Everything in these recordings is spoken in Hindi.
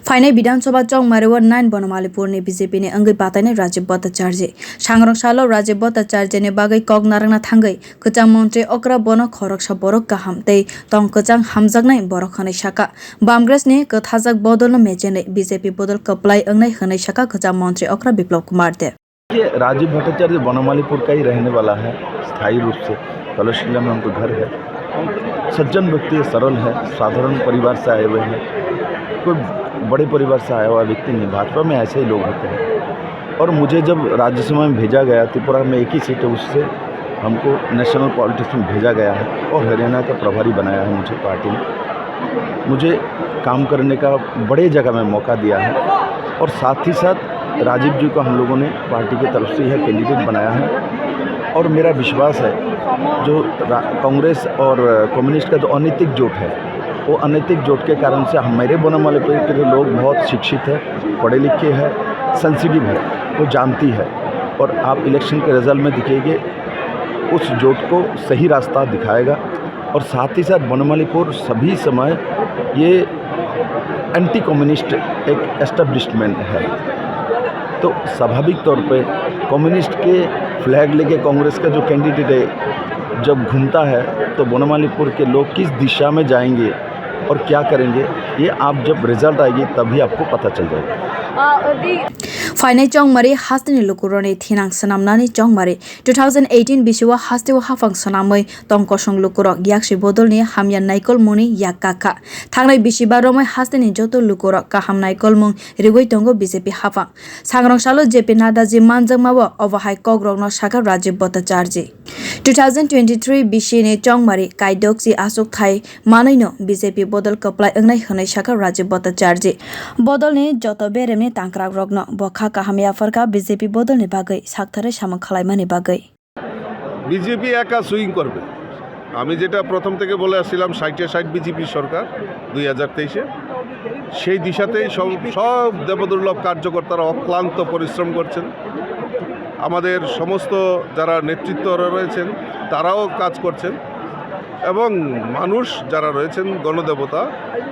फाइनाल विधानसभा चौमारे 9 बनमालीपुर ने बीजेपी ने अंगई बाताने राजीव भट्टाचार्य सांग्रां सालो राजीव भट्टाचार्य ने बागै कक नारंगना थांगै कचां मंत्री अक्रा बन खरकसा बरक गाहाम तै तं कचां हामजागनाय बरक हनै साका बामग्रेस ने कथाजक बदल मेजेनै बीजेपी बदल कपलाई अंगनाय हनै साका कचां मंत्री अक्रा विप्लव कुमार दे। राजीव भट्टाचार्य बनमालीपुर का ही रहने वाला है स्थायी रूप से। कलशिला में उनका घर है। सज्जन व्यक्ति, सरल है, साधारण परिवार से आए हुए हैं। कोई बड़े परिवार से आया हुआ व्यक्ति नहीं। भाजपा में ऐसे ही लोग होते हैं। और मुझे जब राज्यसभा में भेजा गया, त्रिपुरा में एक ही सीट है, उससे हमको नेशनल पॉलिटिक्स में भेजा गया है और हरियाणा का प्रभारी बनाया है मुझे पार्टी ने। मुझे काम करने का बड़े जगह में मौका दिया है और साथ ही साथ राजीव जी को हम लोगों ने पार्टी की तरफ से यह कैंडिडेट बनाया है। और मेरा विश्वास है जो कांग्रेस और कम्युनिस्ट का जो अनैतिक जोट है, वो अनैतिक जोट के कारण से हमारे बनमालीपुर के लोग बहुत शिक्षित है, पढ़े लिखे हैं, सेंसिटिव है, वो जानती है। और आप इलेक्शन के रिजल्ट में दिखेंगे उस जोट को सही रास्ता दिखाएगा। और साथ ही साथ बनमालीपुर सभी समय ये एंटी कम्युनिस्ट एक एस्टेब्लिशमेंट है, तो स्वाभाविक तौर पे कम्युनिस्ट के फ्लैग लेके कांग्रेस का जो कैंडिडेट है जब घूमता है तो बनमालीपुर के लोग किस दिशा में जाएंगे और क्या करेंगे, ये आप जब रिजल्ट आएगी तभी आपको पता चल जाएगा। फाइनाल चौमारे हास्तेनि लुकुरने थिनां सनामनानि चौमारे 2018 बिसुवा हास्तेव हाफां सनामै तंकसं लुकुरक याक्सि बदलनि हामया नाइकल मुनि याकाका थांनाय बिसिबारमै हास्तेनि जतो लुकुरक काहाम नाइकल मुं रिगै तंगो बीजेपी हाफां सांग्रां सालो जेपी नादाजी मानजंमाव अवहाय कग्रगन साका राजीव भट्टाचार्य 2023 बिसिनि चौमारे काइदोक्सि आसुक थाय मानैनो बीजेपी बदल कप्लाय अंगनाय हनै साका राजीव भट्टाचार्य बदलनि जतो बेरेमनि तांक्राग रग्न बखा काहामियाफोरका बीजेपी बदलनि बागै साक्थारे सामन खालायमानि बागै बीजेपी एका सुइং करबे। আমি যেটা প্রথম থেকে বলে আসছিলাম 60 বিজেপি সরকার 2023-এ সেই দিশাতেই সব দেবদুর্লভ কার্যকর্তারা অক্লান্ত পরিশ্রম করছেন। আমাদের সমস্ত যারা নেতৃত্বরা রয়েছেন তারাও কাজ করছেন এবং মানুষ যারা রয়েছেন গণদেবতা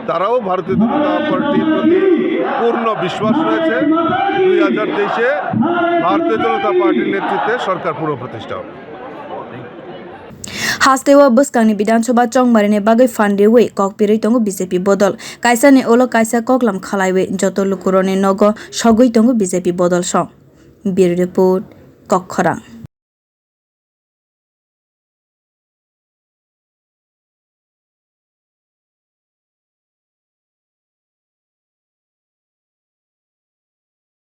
তারাও ভারতীয় জনতা পার্টির প্রতি পূর্ণ বিশ্বাস রয়েছে। 2023-এ ভারতীয় জনতা পার্টির নেতৃত্বে সরকার পুনঃপ্রতিষ্ঠা হবে। हास्तेवा बसकांनि विधानसभा चौमारिने बागै फान्देवे ककपिरै तंगो बीजेपी बदल काइसानि ओलो काइसा कगलाम खालायवे जतो लुकुरने नग सगै तंगो बीजेपी बदल सं बिर रिपोर्ट कखरा।